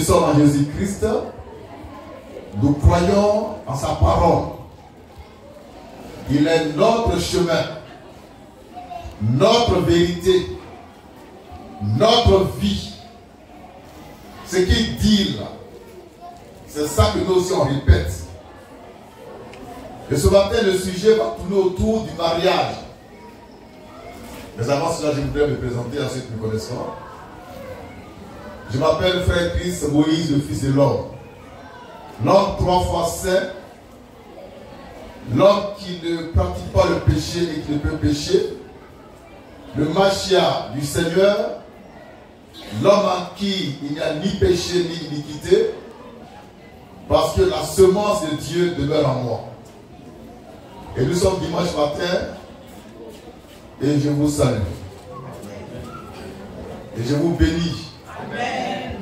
nous sommes en Jésus-Christ, nous croyons en sa parole. Il est notre chemin, notre vérité, notre vie. Ce qu'il dit là, c'est ça que nous aussi on répète. Et ce matin, le sujet va tourner autour du mariage. Mais avant cela, je voudrais me présenter à ceux qui me connaissent. Je m'appelle Frère Christ Moïse, le Fils de l'homme. L'homme 3 fois saint, l'homme qui ne pratique pas le péché et qui ne peut pécher, le Machia du Seigneur, l'homme en qui il n'y a ni péché ni iniquité, parce que la semence de Dieu demeure en moi. Et nous sommes dimanche matin, et je vous salue. Et je vous bénis. Amen.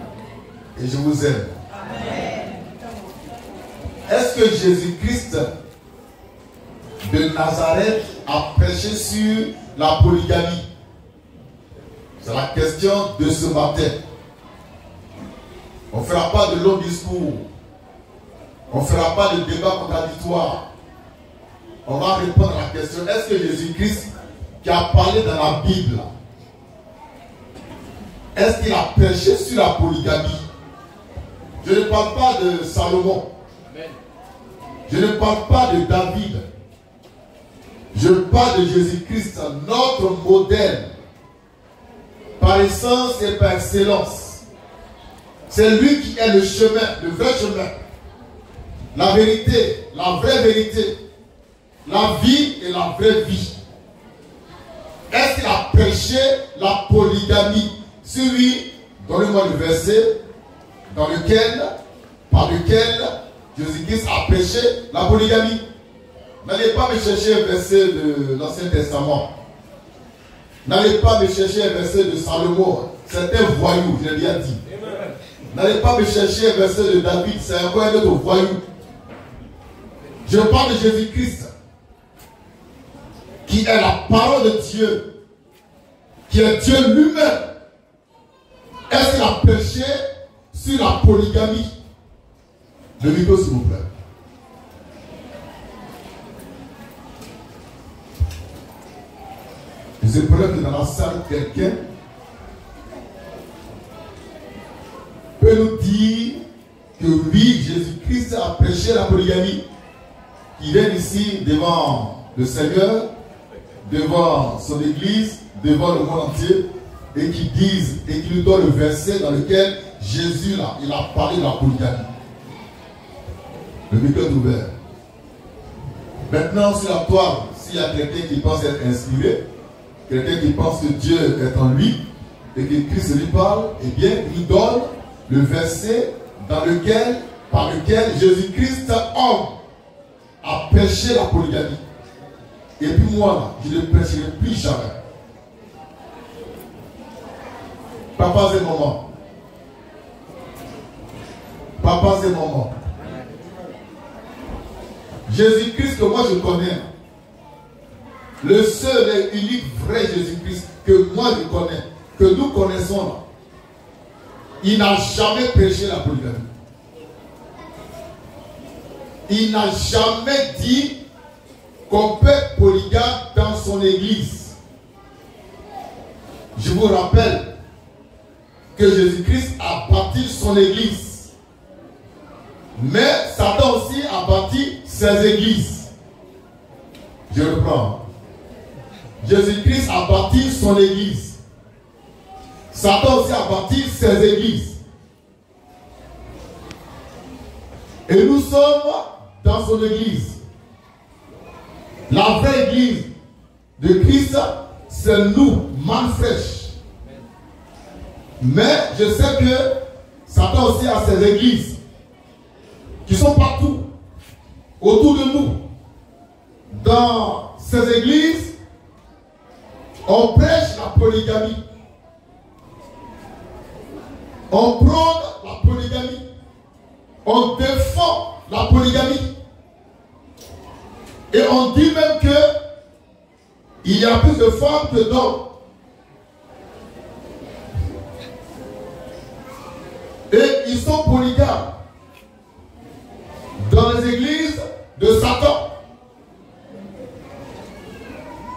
Et je vous aime. Amen. Est-ce que Jésus-Christ de Nazareth a prêché sur la polygamie? C'est la question de ce matin. On ne fera pas de long discours. On ne fera pas de débat contradictoire. On va répondre à la question, est-ce que Jésus-Christ qui a parlé dans la Bible, est-ce qu'il a prêché sur la polygamie? Je ne parle pas de Salomon. Je ne parle pas de David. Je parle de Jésus-Christ, notre modèle, par essence et par excellence. C'est lui qui est le chemin, le vrai chemin, la vérité, la vraie vérité, la vie et la vraie vie. Est-ce qu'il a prêché la polygamie? Si oui, donnez-moi le verset par lequel Jésus-Christ a prêché la polygamie. N'allez pas me chercher un verset de l'Ancien Testament. N'allez pas me chercher un verset de Salomon. C'est un voyou, je l'ai bien dit. N'allez pas me chercher un verset de David. C'est encore un autre voyou. Je parle de Jésus-Christ, qui est la parole de Dieu, qui est Dieu lui-même. Est-ce qu'il a prêché sur la polygamie? Le micro, s'il vous plaît. Je sais peut-être que dans la salle, quelqu'un peut nous dire que oui, Jésus-Christ a prêché la polygamie. Il vient ici devant le Seigneur, devant son église, devant le monde entier, et qui disent, et qui nous donne le verset dans lequel Jésus, là, il a parlé de la polygamie. Le micro est ouvert. Maintenant, sur la toile, s'il y a quelqu'un qui pense être inspiré, quelqu'un qui pense que Dieu est en lui, et que Christ lui parle, eh bien, il donne le verset par lequel Jésus-Christ, homme, a prêché la polygamie. Et puis moi, là, je ne prêcherai plus jamais. Papa et maman. Papa et maman. Jésus-Christ que moi je connais, le seul et unique vrai Jésus-Christ que moi je connais, que nous connaissons là, il n'a jamais prêché la polygamie. Il n'a jamais dit qu'on peut être polygame dans son église. Je vous rappelle que Jésus-Christ a bâti son église. Mais Satan aussi a bâti ses églises. Je reprends. Jésus-Christ a bâti son église. Satan aussi a bâti ses églises. Et nous sommes dans son église. La vraie église de Christ, c'est nous, man fraîche. Mais je sais que Satan aussi a ses églises qui sont partout, autour de nous. Dans ces églises, on prêche la polygamie. On prône la polygamie. On défend la polygamie. Et on dit même que il y a plus de femmes que d'hommes. Et ils sont polygames dans les églises de Satan.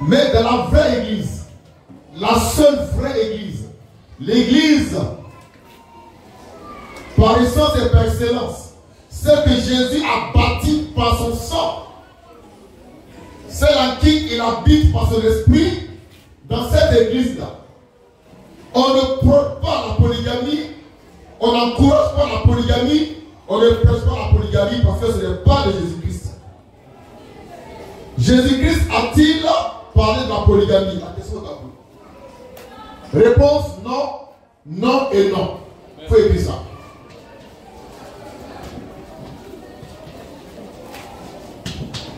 Mais dans la vraie église, la seule vraie église, l'église par essence et par excellence, celle que Jésus a bâtie par son sang, celle en qui il habite par son esprit, dans cette église-là, on ne prône pas la polygamie, on n'encourage pas la polygamie, on ne prêche pas la polygamie parce que ce n'est pas de Jésus-Christ. Jésus-Christ a-t-il parlé de la polygamie? La question est à vous. Réponse non, non et non. Il faut écrire ça.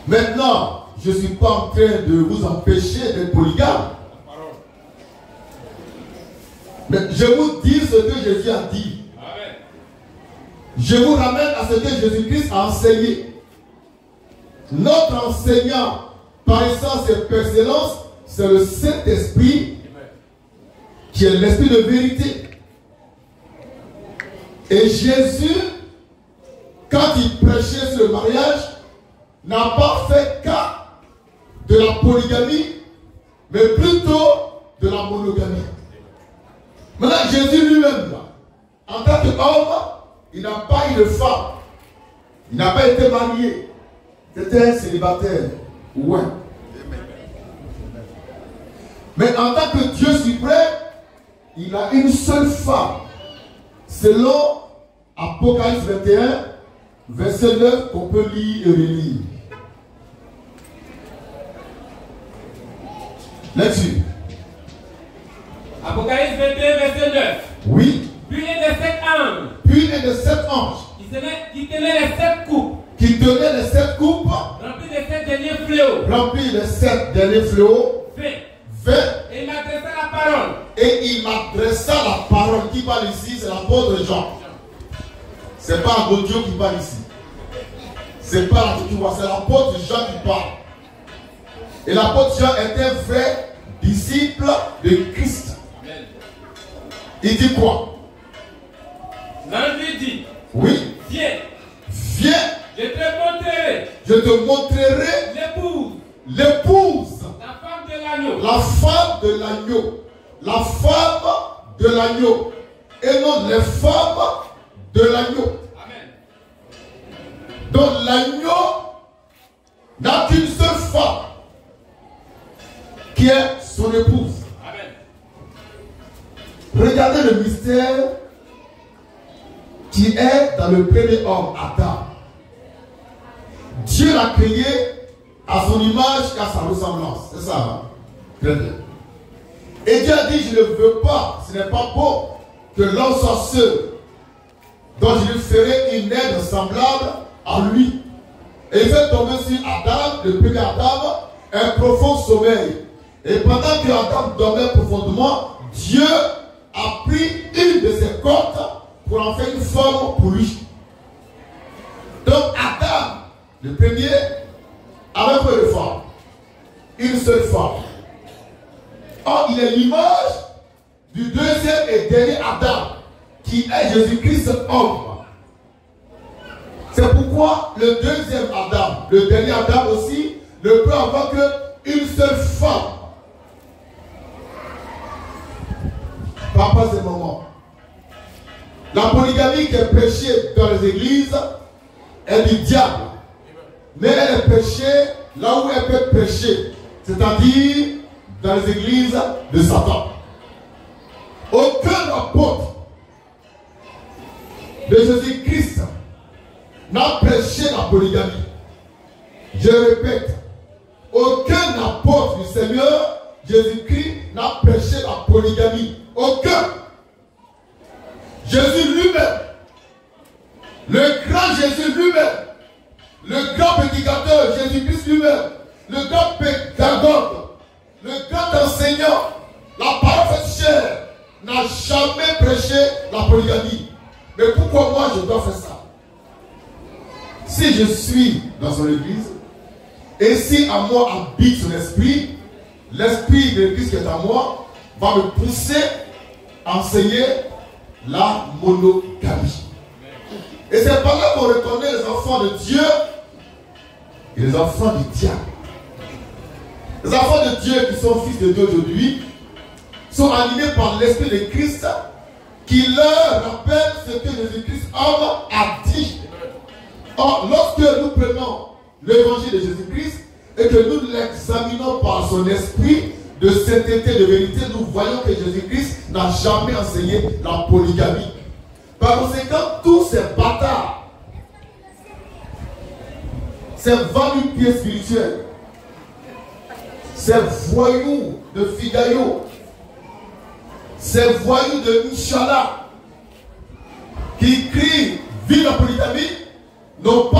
Maintenant, je ne suis pas en train de vous empêcher d'être polygame. Mais je vous dis ce que Jésus a dit. Amen. Je vous ramène à ce que Jésus-Christ a enseigné. Notre enseignant, par essence et par excellence, c'est le Saint-Esprit, qui est l'Esprit de vérité. Et Jésus, quand il prêchait sur le mariage, n'a pas fait cas de la polygamie, mais plutôt de la monogamie. Maintenant, Jésus lui-même, en tant qu'homme, il n'a pas eu de femme. Il n'a pas été marié. C'était un célibataire. Ouais. Mais en tant que Dieu suprême, il a une seule femme. Selon Apocalypse 21, verset 9, qu'on peut lire et relire. Là-dessus. Apocalypse 21, verset 9. Oui. Puis un des 7 anges. Puis un des 7 anges. Qui tenait les 7 coupes. Qui tenait les 7 coupes. Remplis des 7 derniers fléaux. Remplis les 7 derniers fléaux. 20. Et il m'adressa la parole. Et il m'adressa la parole. Qui parle ici, c'est l'apôtre Jean. C'est pas Agaudio qui parle ici. C'est pas l'apôtre qui voit, c'est l'apôtre Jean qui parle. Et l'apôtre Jean est un vrai disciple de Christ. Amen. Il dit quoi? L'ange lui dit. Oui. Viens. Viens. Je te montrerai. Je te montrerai l'épouse. L'épouse. La femme de l'agneau. La femme de l'agneau. La femme de l'agneau. Et non les femmes de l'agneau. Amen. Donc l'agneau n'a qu'une seule femme, qui est son épouse. Amen. Regardez le mystère qui est dans le premier homme, Adam. Dieu l'a créé à son image et à sa ressemblance. C'est ça, hein? Très bien. Et Dieu a dit, je ne veux pas, ce n'est pas bon que l'homme soit seul. Donc je lui ferai une aide semblable à lui. Et il fait tomber sur Adam, le premier Adam, un profond sommeil. Et pendant que Adam dormait profondément, Dieu a pris une de ses côtes pour en faire une forme pour lui. Donc Adam, le premier, avait peu de femmes. Une seule femme. Or, il est l'image du deuxième et dernier Adam, qui est Jésus-Christ homme. C'est pourquoi le deuxième Adam, le dernier Adam aussi, ne peut avoir qu'une seule femme. Papa, c'est moment. La polygamie qui est prêchée dans les églises est du diable. Mais elle est prêchée là où elle peut prêcher, c'est-à-dire dans les églises de Satan. Aucun apôtre de Jésus-Christ n'a prêché la polygamie. Je répète, aucun apôtre du Seigneur Jésus-Christ n'a prêché la polygamie. Aucun. Jésus lui-même, le grand Jésus lui-même, le grand prédicateur Jésus-Christ lui-même, le grand pédagogue, le grand enseignant, la parole faite chair, n'a jamais prêché la polygamie. Mais pourquoi moi je dois faire ça? Si je suis dans son église, et si à moi habite son esprit, l'esprit de l'église qui est en moi va me pousser à enseigner la monogamie. par là qu'on reconnaît les enfants de Dieu et les enfants du diable. Les enfants de Dieu qui sont fils de Dieu aujourd'hui sont animés par l'Esprit de Christ qui leur rappelle ce que Jésus-Christ homme a dit. Or, lorsque nous prenons l'évangile de Jésus-Christ et que nous l'examinons par son esprit de sainteté, de vérité, nous voyons que Jésus-Christ n'a jamais enseigné la polygamie. Par conséquent, tous ces bâtards, ces va-nu-pieds spirituels, ces voyous de Figayo, ces voyous de Inch'Allah, qui crient vive la polygamie, n'ont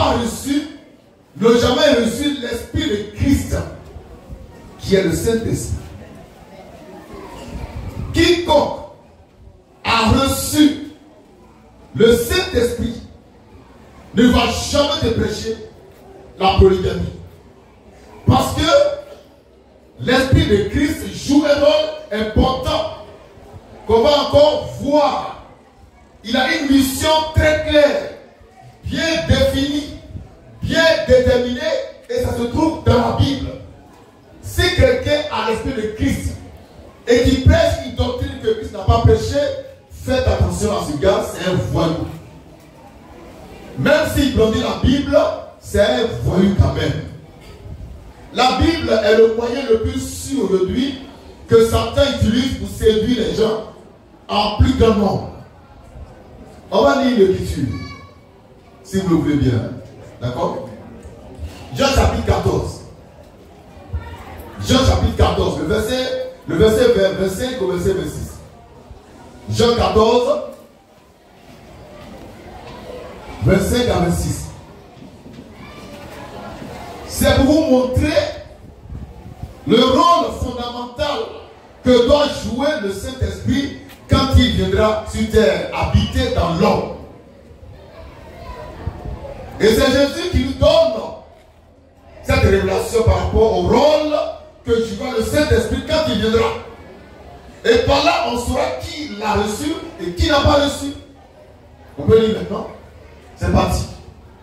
jamais reçu l'Esprit de Christ, qui est le Saint-Esprit. Quiconque a reçu le Saint-Esprit ne va jamais te prêcher la polygamie. Parce que l'Esprit de Christ joue un rôle important qu'on va encore voir. Il a une mission très claire, bien définie, bien déterminée, et ça se trouve dans la Bible. Si quelqu'un a l'Esprit de Christ et qui prêche une doctrine que Christ n'a pas prêchée, faites attention à ce gars, c'est un voyou. Même s'il brandit la Bible, c'est un voyou quand même. La Bible est le moyen le plus sûr aujourd'hui que Satan utilise pour séduire les gens en plus grand nombre. On va lire l'Écriture, si vous le voulez bien. D'accord? Jean chapitre 14. Jean chapitre 14, le verset 25 au verset 26. Jean 14, 25 à 26. C'est pour vous montrer le rôle fondamental que doit jouer le Saint-Esprit quand il viendra sur terre, habiter dans l'homme. Et c'est Jésus qui nous donne cette révélation par rapport au rôle que jouera le Saint-Esprit quand il viendra. Et par là, on saura qui l'a reçu et qui n'a pas reçu. On peut lire maintenant. C'est parti.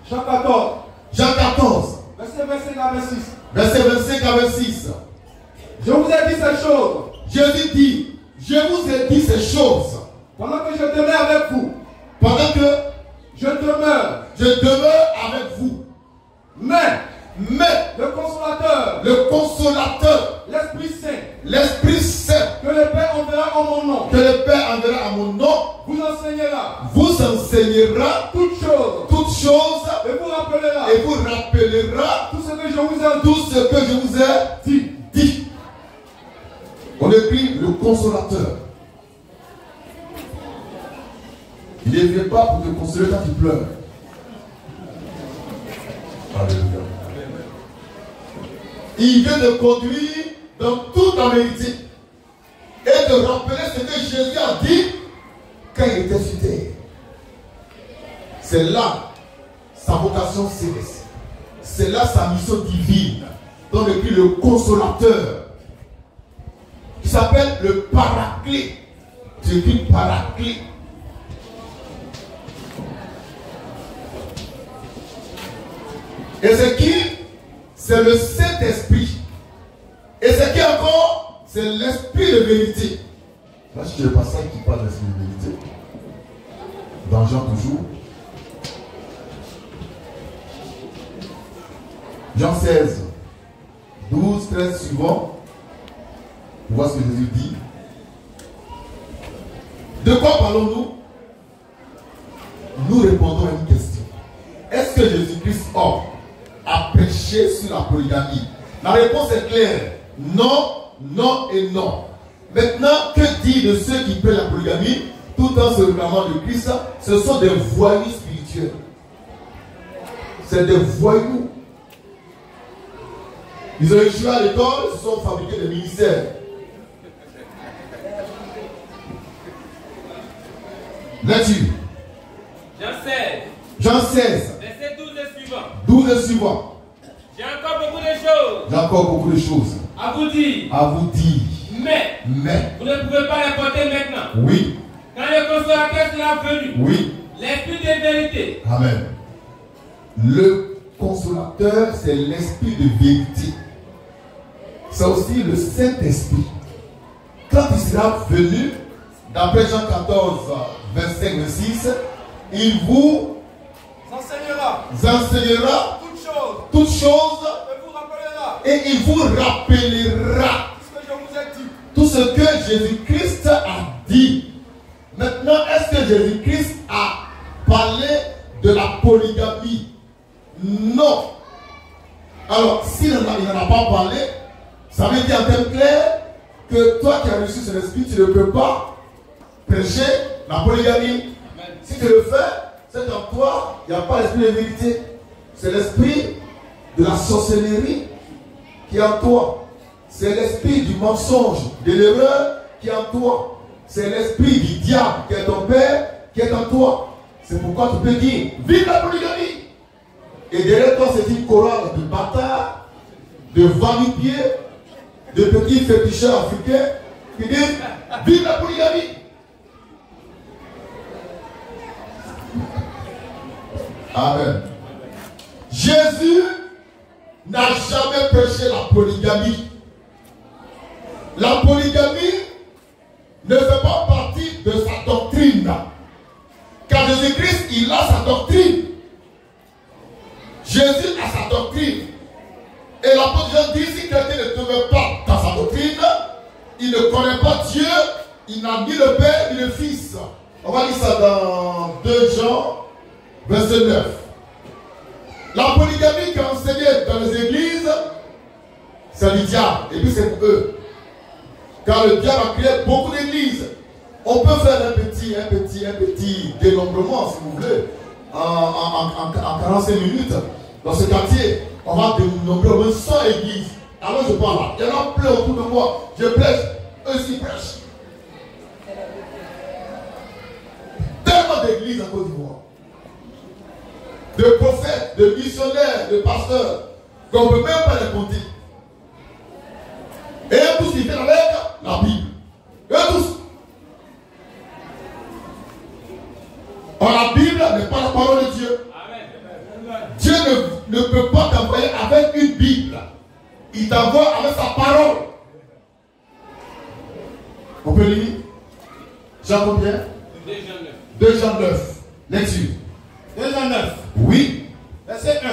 Jean 14. Jean 14. Verset 25 à 26. Verset 25 à 26. Je vous ai dit ces choses. Jésus dit, je vous ai dit ces choses. Pendant que je demeure avec vous. Pendant que je demeure avec vous. Mais le consolateur, l'Esprit Saint, que le Père enverra en mon nom, vous enseignera toutes choses, et vous rappellera tout ce que je vous ai dit. On écrit le consolateur. Il ne vient pas pour te consoler quand tu pleures. Alléluia. Il vient de conduire dans toute la vérité et de rappeler ce que Jésus a dit quand il était sur terre. C'est là sa vocation céleste. C'est là sa mission divine. Donc on écrit le consolateur qui s'appelle le paraclet. Tu écris paraclet. Et c'est qui? C'est le Saint-Esprit. Et c'est qui encore? C'est l'Esprit de vérité. Là, je le passage qui parle de l'Esprit de vérité. Dans Jean toujours. Jean 16, 12, 13 suivant. Vous voyez ce que Jésus dit. De quoi parlons-nous? Nous répondons à une question. Est-ce que Jésus-Christ a prêché sur la polygamie? La réponse est claire. Non, non et non. Maintenant, que dit de ceux qui prêchent la polygamie tout en se réclamant de Christ? Ce sont des voyous spirituels. C'est des voyous. Ils ont échoué à l'école, ils se sont fabriqués des ministères. Là-dessus. Jean 16. Verset 12 et suivant. 12 et suivant. J'ai encore beaucoup de choses. À vous dire. Mais. Vous ne pouvez pas les porter maintenant. Oui. Quand le consolateur sera venu. Oui. l'esprit de vérité. Amen. Le consolateur, c'est l'esprit de vérité. C'est aussi le Saint-Esprit. Quand il sera venu, d'après Jean 14, 25, 26, il vous enseignera toutes choses et il vous rappellera tout ce que Jésus-Christ a dit. Maintenant, est-ce que Jésus-Christ a parlé de la polygamie? Non. Alors, s'il n'en a pas parlé, ça veut dire en termes clairs que toi qui as reçu cet esprit, tu ne peux pas prêcher la polygamie. Amen. Si tu le fais, c'est en toi, il n'y a pas l'esprit de vérité. C'est l'esprit de la sorcellerie qui est en toi. C'est l'esprit du mensonge, de l'erreur qui est en toi. C'est l'esprit du diable qui est ton père, qui est en toi. C'est pourquoi tu peux dire, vive la polygamie. Et derrière toi, c'est une chorale de bâtards, de va-nu-pieds, de petits féticheurs africains qui disent, vive la polygamie. Amen. Jésus n'a jamais prêché la polygamie. La polygamie ne fait pas partie de sa doctrine. Car Jésus-Christ, il a sa doctrine. Jésus a sa doctrine. Et l'apôtre Jean dit, si quelqu'un ne demeure pas dans sa doctrine, il ne connaît pas Dieu, il n'a ni le Père ni le Fils. On va lire ça dans 2 Jean, verset 9. La polygamie qui est enseignée dans les églises, c'est du diable. Et puis c'est pour eux. Car le diable a créé beaucoup d'églises. On peut faire un petit dénombrement, si vous voulez, en 45 minutes. Dans ce quartier, on va dénombrer au moins 100 églises. Alors je parle là. Il y en a plein autour de moi. Je prêche, eux aussi prêchent. Tellement d'églises en Côte d'Ivoire. De prophètes, de missionnaires, de pasteurs, qu'on ne peut même pas les compter. Et eux tous, ils viennent avec la Bible. Eux tous. Or, la Bible n'est pas la parole de Dieu. Amen. Dieu ne peut pas t'envoyer avec une Bible. Il t'envoie avec sa parole. On peut lire Jean combien? 2 Jean 9. Lecture. 2 Jean 9. Oui. Verset 1.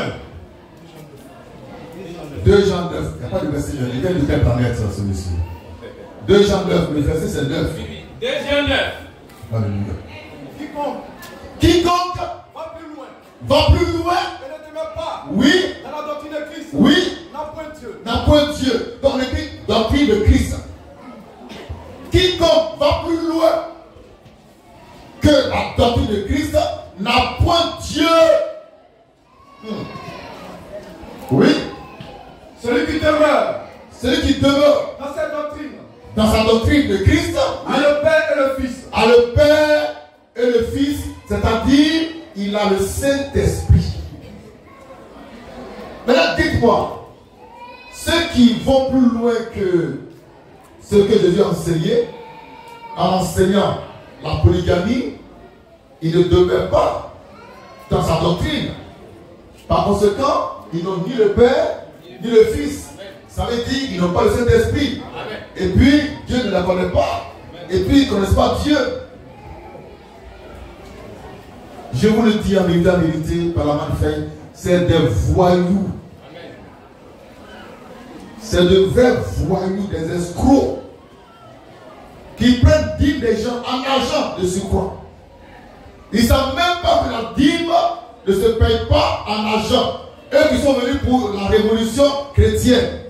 2 Jean 9. Il n'y a pas de verset. Il vient de quelle planète, ça, ce monsieur? 2 Jean 9. Le verset, c'est 9. 2 Jean 9. Alléluia. Quiconque va plus loin et ne demeure pas oui dans la doctrine de Christ oui n'a point Dieu. N'a point Dieu. Dans l'écrit doctrine de Christ. Quiconque va plus loin que la doctrine de Christ n'a point Dieu. Oui. Celui qui demeure dans cette doctrine, dans sa doctrine de Christ, a le Père et le Fils. A le Père et le Fils, c'est-à-dire il a le Saint-Esprit. Maintenant, dites-moi, ceux qui vont plus loin que ce que Jésus a enseigné, en enseignant la polygamie, ils ne demeurent pas dans sa doctrine. Par conséquent, ils n'ont ni le Père, ni le Fils. Ça veut dire qu'ils n'ont pas le Saint-Esprit. Et puis, Dieu ne la connaît pas. Et puis, ils ne connaissent pas Dieu. Je vous le dis en vérité, par la main de fer, c'est des voyous. C'est de vrais voyous, des escrocs, qui prennent dîme des gens en argent de surcroît. Ils ne savent même pas que la dîme ne se paye pas en argent. Eux qui sont venus pour la révolution chrétienne.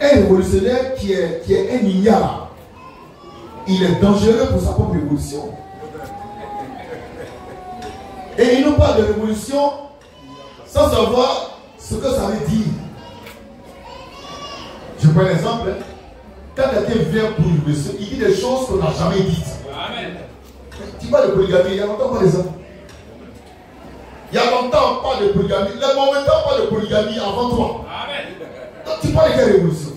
Un révolutionnaire qui est un ignare, il est dangereux pour sa propre révolution. Et ils n'ont pas de révolution sans savoir ce que ça veut dire. Je prends un exemple. Quand quelqu'un vient pour une révolution, il dit des choses qu'on n'a jamais dites. Amen. Tu parles de polygamie, il y a longtemps pas d'exemple. Il y a longtemps pas de polygamie. Les momentants pas de polygamie avant toi. Amen. Donc tu parles de quelle révolution?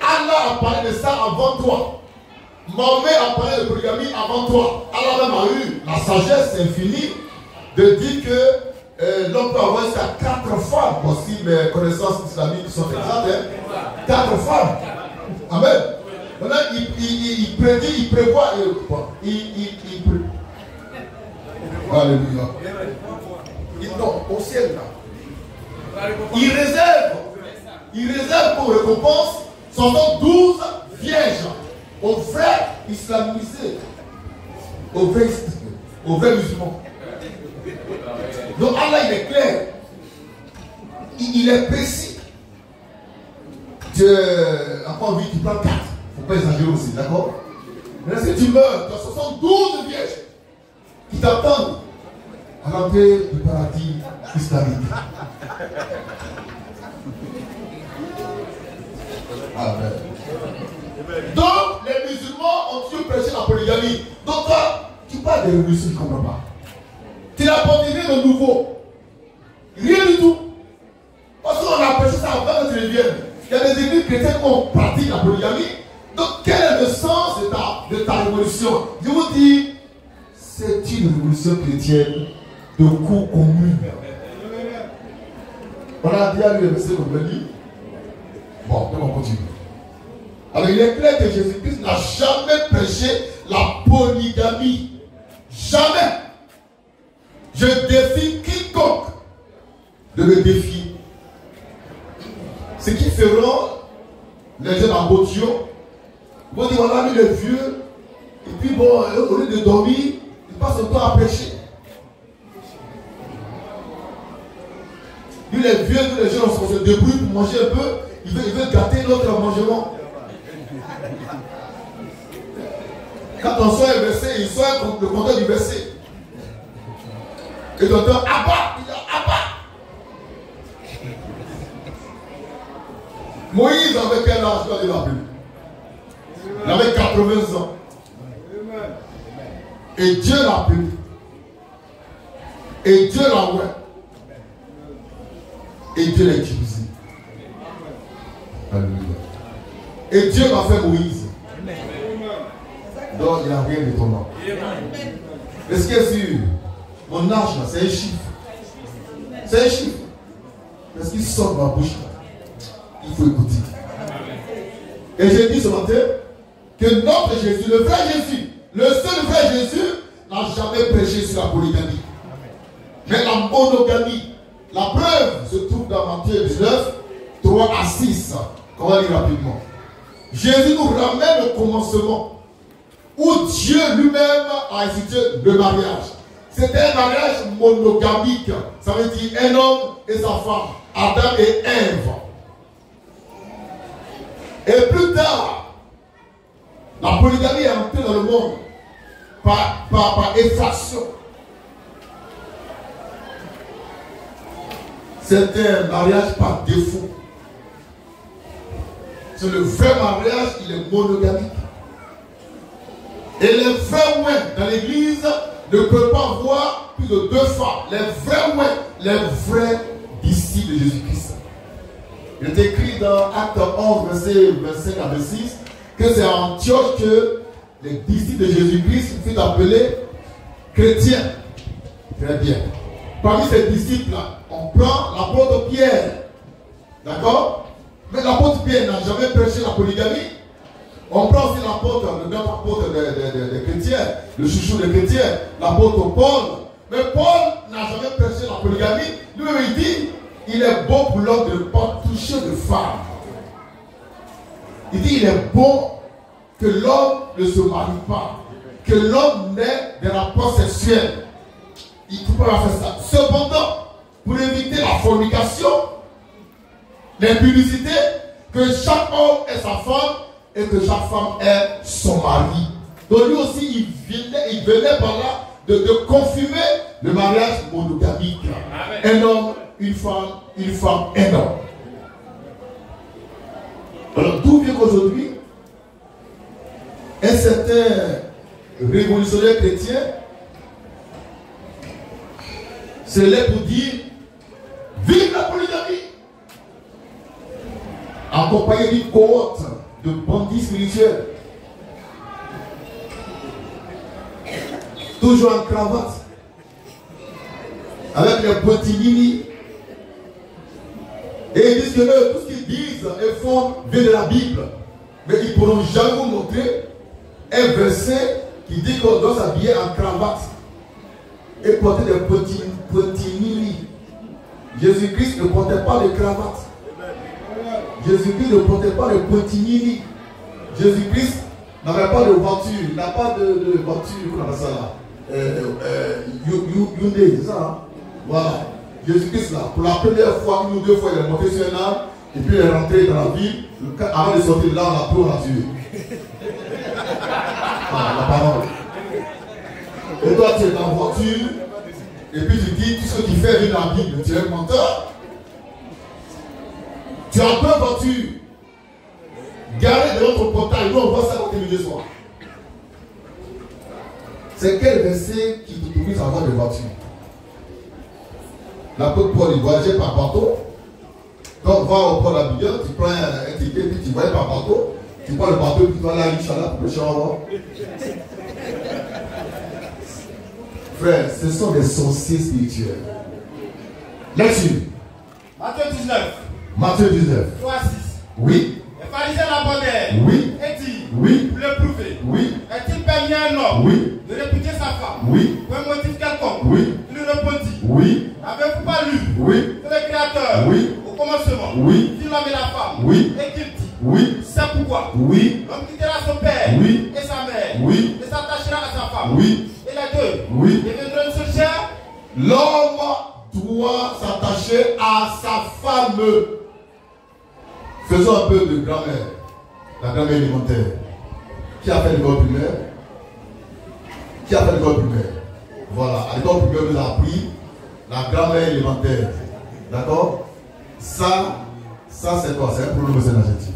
Allah a parlé de ça avant toi. Mahomet a parlé de polygamie avant toi. Allah même a eu la sagesse infinie de dire que l'homme peut avoir jusqu'à 4 femmes. Bon, si mes connaissances islamiques sont exactes, 4 femmes. Amen. Maintenant, il prédit, il prévoit. Alléluia. Non, au ciel là. Il réserve pour récompense 72 vierges aux vrais islamisés, aux vrais musulmans. Donc Allah il est clair, il est précis. Encore lui, tu prends 4, il ne faut pas exagérer aussi, d'accord? Mais si tu meurs, tu as 72 vierges qui t'attendent à l'entrée du paradis islamique. Amen. Donc, les musulmans ont toujours prêché la polygamie. Donc, toi, tu parles des révolutions, tu ne comprends pas. Tu n'as pas rien de nouveau. Rien du tout. Parce qu'on a prêché ça avant que tu reviennes. Il y a des églises chrétiennes qui ont pratiqué la polygamie. Donc, quel est le sens de ta révolution? Je vous dis, c'est une révolution chrétienne de cours commun. On a déjà lu le verset qu'on veut dire. Bon, on continue. Alors il est clair que Jésus-Christ n'a jamais prêché la polygamie. Jamais. Je défie quiconque de me défier. Ce qui feront les jeunes en Gautio, ils vont dire voilà, lui le vieux, et puis bon, au lieu de dormir, il passe son temps à prêcher. Lui les vieux, tous les jeunes, on se débrouille pour manger un peu, il veut gâter notre mangement. Quand on sort un verset, il sort le contraire du verset. Et l'auteur abat, il dit abat. Moïse avait quel âge quand il a appelé? Il avait 80 ans. Et Dieu l'a appelé. Et Dieu l'a ouvert. Et Dieu l'a utilisé. Alléluia. Et Dieu m'a fait Moïse. Donc il n'y a rien d'étonnant. Est-ce que sur mon âge là, c'est un chiffre? C'est un chiffre. Parce qu'il sort de ma bouche là. Il faut écouter. Et j'ai dit ce matin que notre Jésus, le vrai Jésus, le seul vrai Jésus, n'a jamais prêché sur la polygamie. Mais la monogamie. La preuve se trouve dans Matthieu 19, 3 à 6. On va lire rapidement. Jésus nous ramène au commencement où Dieu lui-même a institué le mariage. C'était un mariage monogamique. Ça veut dire un homme et sa femme, Adam et Ève. Et plus tard, la polygamie est entrée dans le monde par effraction. C'était un mariage par défaut. C'est le vrai mariage, il est monogamique. Et les vrais ouins dans l'église ne peuvent pas avoir plus de 2 femmes. Les vrais ouins, les vrais disciples de Jésus-Christ. Il est écrit dans Acte 11, verset 25 à 26, que c'est à Antioche que les disciples de Jésus-Christ furent appelés chrétiens. Très bien. Parmi ces disciples-là, on prend l'apôtre Pierre. D'accord? Mais l'apôtre Pierre n'a jamais prêché la polygamie. On prend aussi l'apôtre, le grand apôtre des chrétiens, le chouchou des chrétiens, l'apôtre Paul. Mais Paul n'a jamais prêché la polygamie. Lui-même il dit, il est bon pour l'homme de ne pas toucher de femme. Il dit, il est bon que l'homme ne se marie pas, que l'homme n'ait des rapports sexuels. Il ne peut pas faire ça. Cependant, pour éviter la fornication, l'impudicité, que chaque homme ait sa femme et que chaque femme ait son mari. Donc lui aussi, il venait par là de confirmer le mariage monogamique. Un homme, une femme, un homme. Alors d'où vient qu'aujourd'hui, un certain révolutionnaire chrétien se lève pour dire vive la polygamie, accompagné d'une cohorte de bandits spirituels. toujours en cravate, avec les petits mini. Et ils disent que eux, tout ce qu'ils disent et font vient de la Bible. Mais ils ne pourront jamais vous montrer un verset qui dit qu'on doit s'habiller en cravate et porter des petits mini. Jésus-Christ ne portait pas de cravate. Jésus-Christ ne portait pas de petits mini. Jésus-Christ n'avait pas de voiture. Il n'a pas de voiture. Comment on appelle ça là? Hyundai, c'est ça hein? Voilà. Jésus-Christ là, pour la première fois, une ou deux fois, il est monté sur un arbre et puis il est rentré dans la ville. Avant de sortir de là, on a pris, on l'a tué. Ah, la parole. Et toi, tu es dans la voiture et puis tu dis tout ce que tu fais vient dans la Bible. Tu es un menteur. Tu as deux voitures. Garez de l'autre portail. Nous, on voit ça quand tu es le soir. C'est quel verset qui t'autorise à avoir des voitures? L'apôtre Paul, il voyageait par bateau. Quand on va au port d'Abidjan, tu prends un ticket, puis tu voyages par bateau. Tu prends le bateau, puis tu vas aller à Inch'Allah pour pêcher en bas. Frère, ce sont des sorciers spirituels. Là-dessus. Matthieu 19. Matthieu 19. 3-6. Oui. Les pharisiens l'abordèrent. Oui. Et dit. Oui. Pour le prouver. Oui. Est-il permis à un homme Oui. de répudier sa femme? Oui. Pour un motif quelconque? Oui. Il répondit. Oui. N'avez-vous pas lu Oui. que le Créateur, Oui. au commencement, Oui. fit l'homme et la femme, Oui. et qu'il dit, Oui. c'est pourquoi Oui. l'homme quittera son père Oui. et sa mère, Oui. et s'attachera à sa femme, Oui. et les deux Oui. deviendront une seule chair. L'homme doit s'attacher à sa femme. Faisons un peu de grammaire. La grammaire élémentaire. Qui a fait l'école primaire? Qui a fait l'école primaire? Voilà, à l'école primaire, on nous a appris la grammaire élémentaire. D'accord? Ça c'est quoi? C'est un pronom, c'est un adjectif.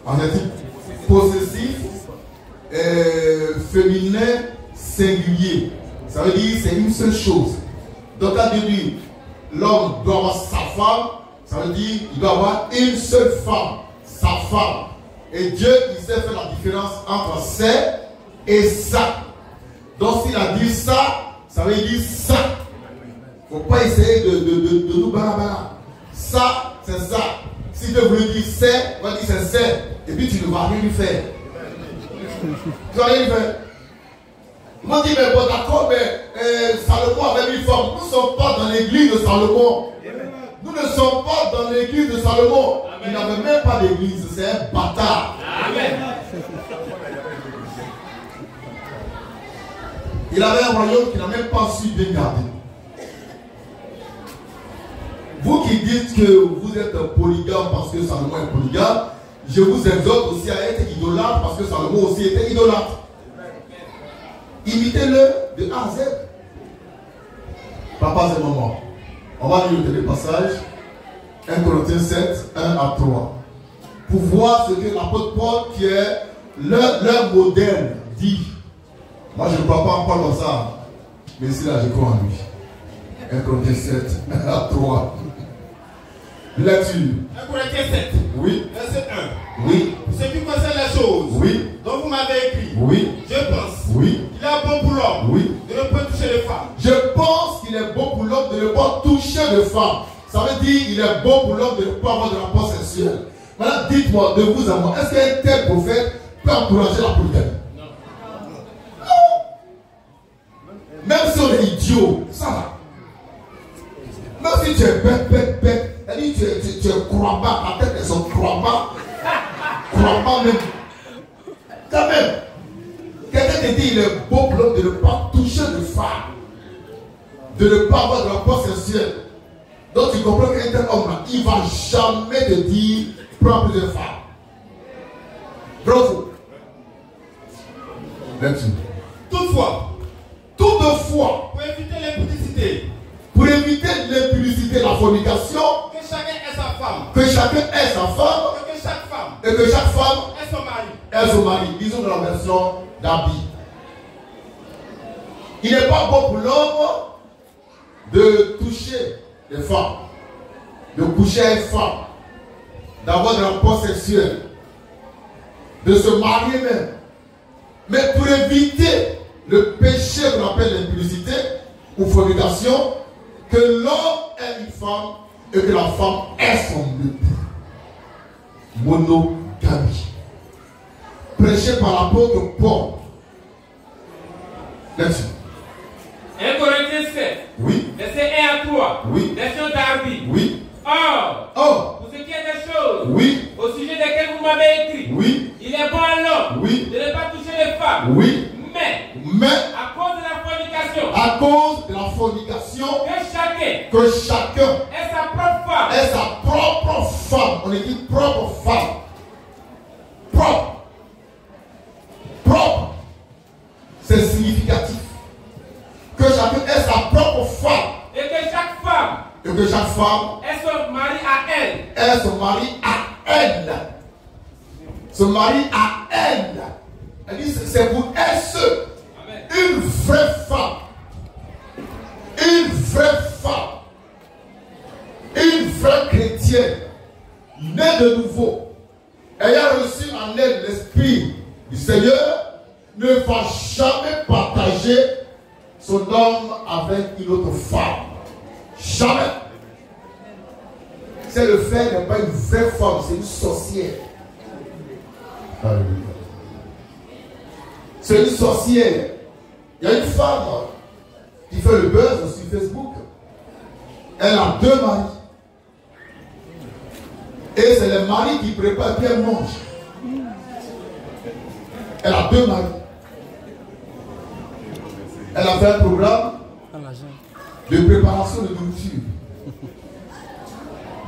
Adjectif possessif, féminin, singulier. Ça veut dire c'est une seule chose. Donc quand tu dis l'homme doit avoir sa femme, ça veut dire il doit avoir une seule femme, sa femme. Et Dieu, il sait faire la différence entre c'est et ça. Donc s'il a dit ça, ça veut dire ça. Il ne faut pas essayer de nous barabara. Ça, c'est ça. Si Dieu voulait dire c'est, on va dire c'est. Et puis tu ne vas rien lui faire. Tu ne vas rien lui faire. Ils m'ont dit, mais bon d'accord, mais Salomon avait une femme. Nous ne sommes pas dans l'église de Salomon. Nous ne sommes pas dans l'église de Salomon. Il n'avait même pas d'église. C'est un bâtard. Amen. Il avait un royaume qu'il n'a même pas su bien garder. Vous qui dites que vous êtes polygame parce que Salomon est polygame, je vous exhorte aussi à être idolâtre parce que Salomon aussi était idolâtre. Imitez-le de A à Z. Papa et maman. On va lire le dernier passage. 1 Corinthiens 7, 1 à 3. Pour voir ce que l'apôtre Paul, qui est leur modèle, dit. Moi, je ne crois pas en Paul comme ça. Mais ici, là, je crois en lui. 1 Corinthiens 7, 1 à 3. Lecture. 1 Corinthiens 7. Oui. Verset 1. Oui. Pour ce qui concerne les choses Oui. dont vous m'avez écrit, Oui. je pense Oui. qu'il est bon pour l'homme Oui. de ne pas toucher les femmes. Je pense qu'il est bon pour l'homme de ne pas toucher de femme. Ça veut dire qu'il est bon pour l'homme de ne pas avoir de rapport sexuel. Maintenant, dites-moi, de vous à moi, est-ce qu'un tel prophète peut encourager la polygamie? Non. Même si on est idiot, ça va. Même si tu es bête, tu es croix-bas, ta tête est son croix-bas même. Quand même, quelqu'un te dit qu'il est beau pour l'homme de ne pas toucher de femme, de ne pas avoir de rapport sexuel. Donc tu comprends qu'un tel homme-là, il ne va jamais te dire prends plus de femmes. Bravo. Là-dessus. Toutefois, pour éviter l'impudicité, la fornication, que chacun ait sa femme, que chacun ait sa femme, et que chaque femme ait son mari. Son mari. Disons dans la version d'Abi. Il n'est pas bon pour l'homme de toucher les femmes, de coucher avec une femme, d'avoir des rapports sexuels, de se marier même. Mais pour éviter le péché qu'on appelle l'impudicité ou fornication, que l'homme est une femme et que la femme est son époux. Monogamie. Prêché par l'apôtre Paul. Là-dessus. 1 Corinthiens 7. Oui. Verset 1 à 3. Oui. Version Darby. Oui. Or, pour ce qui est des choses, oui, au sujet desquelles vous m'avez écrit, oui, il est bon à l'homme, oui, de ne pas toucher les femmes, oui, mais à cause de la fornication, que chacun est sa propre femme. On dit propre femme. Propre. C'est significatif. Que chacun est sa propre femme. Et que chaque femme est son mari à elle. Est son mari à elle. Son mari à elle. Elle dit c'est pour elle seule. Une vraie femme. Une vraie femme. Une vraie chrétienne. Née de nouveau. Ayant reçu en elle l'esprit du Seigneur. Ne va jamais partager son homme avec une autre femme. Jamais. C'est le fait n'est pas une vraie femme, c'est une sorcière. C'est une sorcière. Il y a une femme qui fait le buzz sur Facebook. Elle a 2 maris. Et c'est le mari qui prépare et elle mange. Elle a 2 maris. Elle a fait un programme de préparation de nourriture.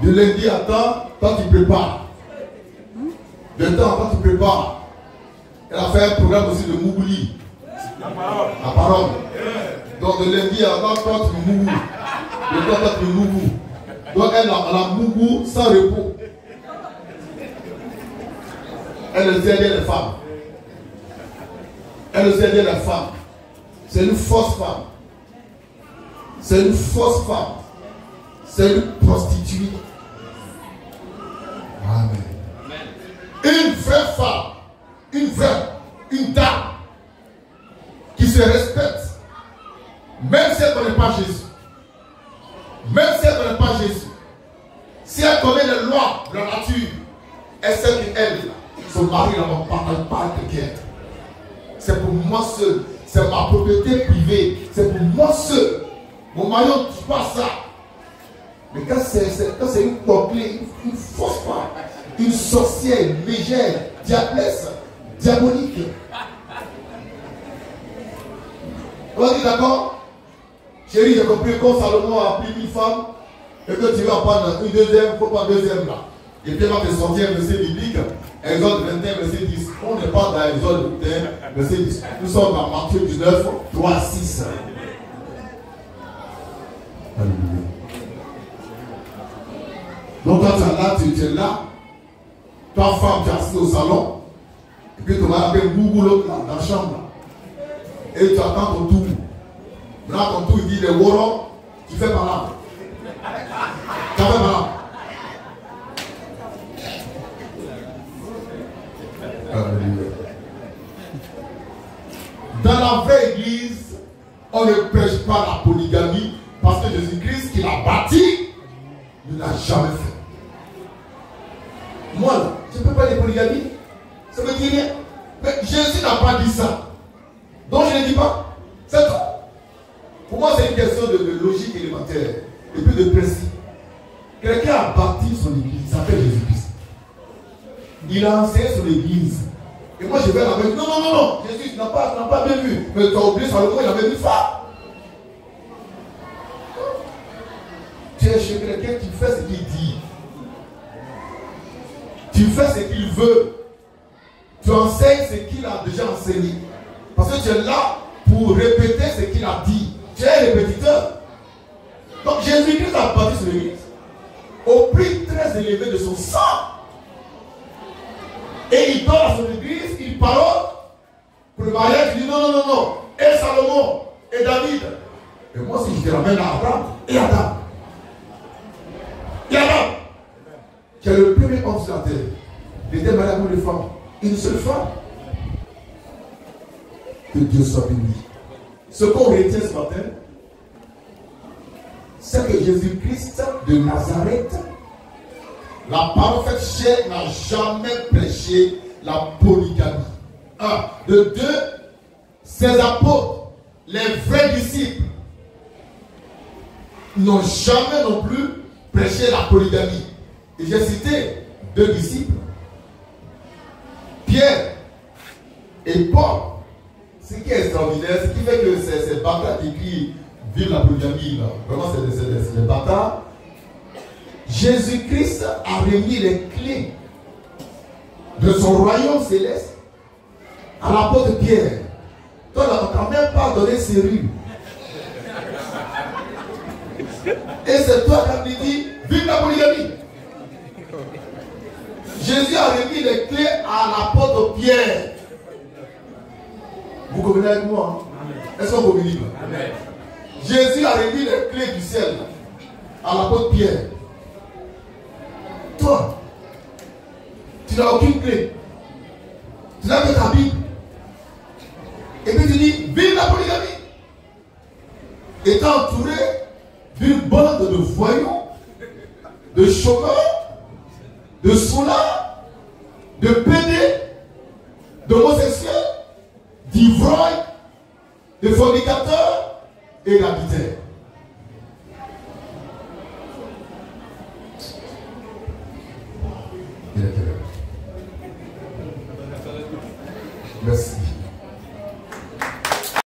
De lundi à temps, quand tu prépares. De temps quand tu prépares. Elle a fait un programme aussi de Mougouli. La parole. Donc de lundi à temps, quand tu mougou. De temps quand tu mougou. Donc elle a mougou sans repos. Elle nous aide les femmes. Elle nous aide les femmes. C'est une fausse femme. C'est une fausse femme. C'est une prostituée. Amen. Une vraie femme. Une dame qui se respecte. Même si elle ne connaît pas Jésus. Même si elle ne connaît pas Jésus. Si elle connaît les lois de la nature, elle sait qu'elle, son mari ne va pas de guerre. C'est pour moi seul. C'est ma propriété privée. C'est pour moi seul. Mon mari ne touche pas ça. Mais quand c'est une peuplée, une fausse femme, une sorcière, une mégère, diablesse, diabolique. On dit d'accord? Chérie, j'ai compris que quand Salomon a pris 1000 femmes et que tu vas prendre une deuxième, il ne faut pas une deuxième là. Et puis il va te sortir un verset biblique, Exode 21, verset 10. On n'est pas dans Exode 21, verset 10. Nous sommes dans Matthieu 19, 3, 6. Alléluia. Donc quand tu es là, ta femme, tu es assise au salon, et puis tu vas avec Boubou l'autre là, dans la chambre. Et tu attends ton tour. Là, ton tour, il dit les warons, tu fais par là. Tu fais par là. Dans la vraie église, on ne prêche pas la polygamie parce que Jésus-Christ qui l'a bâti ne l'a jamais fait. Moi, là, je ne peux pas les polygamies. Ça me dit rien. Mais Jésus n'a pas dit ça. Donc je ne dis pas. C'est tout. Pour moi, c'est une question de logique élémentaire. Et puis de principe. Quelqu'un a bâti son église. Il s'appelle Jésus-Christ. Il a enseigné son église. Et moi, je vais là avec. Non. Jésus, tu n'as pas bien vu. Mais tu as oublié sur le coup, il avait une femme. Tu es chez quelqu'un qui fait ce qu'il dit. Tu fais ce qu'il veut. Tu enseignes ce qu'il a déjà enseigné. Parce que tu es là pour répéter ce qu'il a dit. Tu es un répétiteur. Donc Jésus-Christ a bâti son église au prix très élevé de son sang. Et il donne à son église une parole pour le mariage. Il dit non. Et Salomon, et David. Et moi, si je te ramène à Abraham et Adam. Et Adam, qui est le premier homme sur la terre, il était marié avec une femme. Une seule femme. Que Dieu soit béni. Ce qu'on retient ce matin, c'est que Jésus-Christ de Nazareth, la parole faite chair, n'a jamais prêché la polygamie. Un. De deux, ses apôtres, les vrais disciples, n'ont jamais non plus prêché la polygamie. Et j'ai cité deux disciples, Pierre et Paul. Ce qui est extraordinaire, ce qui fait que ces bâtards qui crient vive la polygamie, là. Vraiment c'est des bâtards. Jésus-Christ a remis les clés de son royaume céleste à l'apôtre Pierre. Toi, on n'a même pas donné ses rues. Et c'est toi qui as dit vive la polygamie. Jésus a remis les clés à l'apôtre Pierre. Vous comprenez avec moi? Hein? Est-ce qu'on communique? Amen. Jésus a remis les clés du ciel à l'apôtre Pierre. Toi, tu n'as aucune clé. Tu n'as que ta Bible. Et puis tu dis, vive la polygamie. Et tu es entouré d'une bande de voyous, de chômeurs, de solards, de pédés, d'homosexuels, d'ivrognes, de fornicateurs.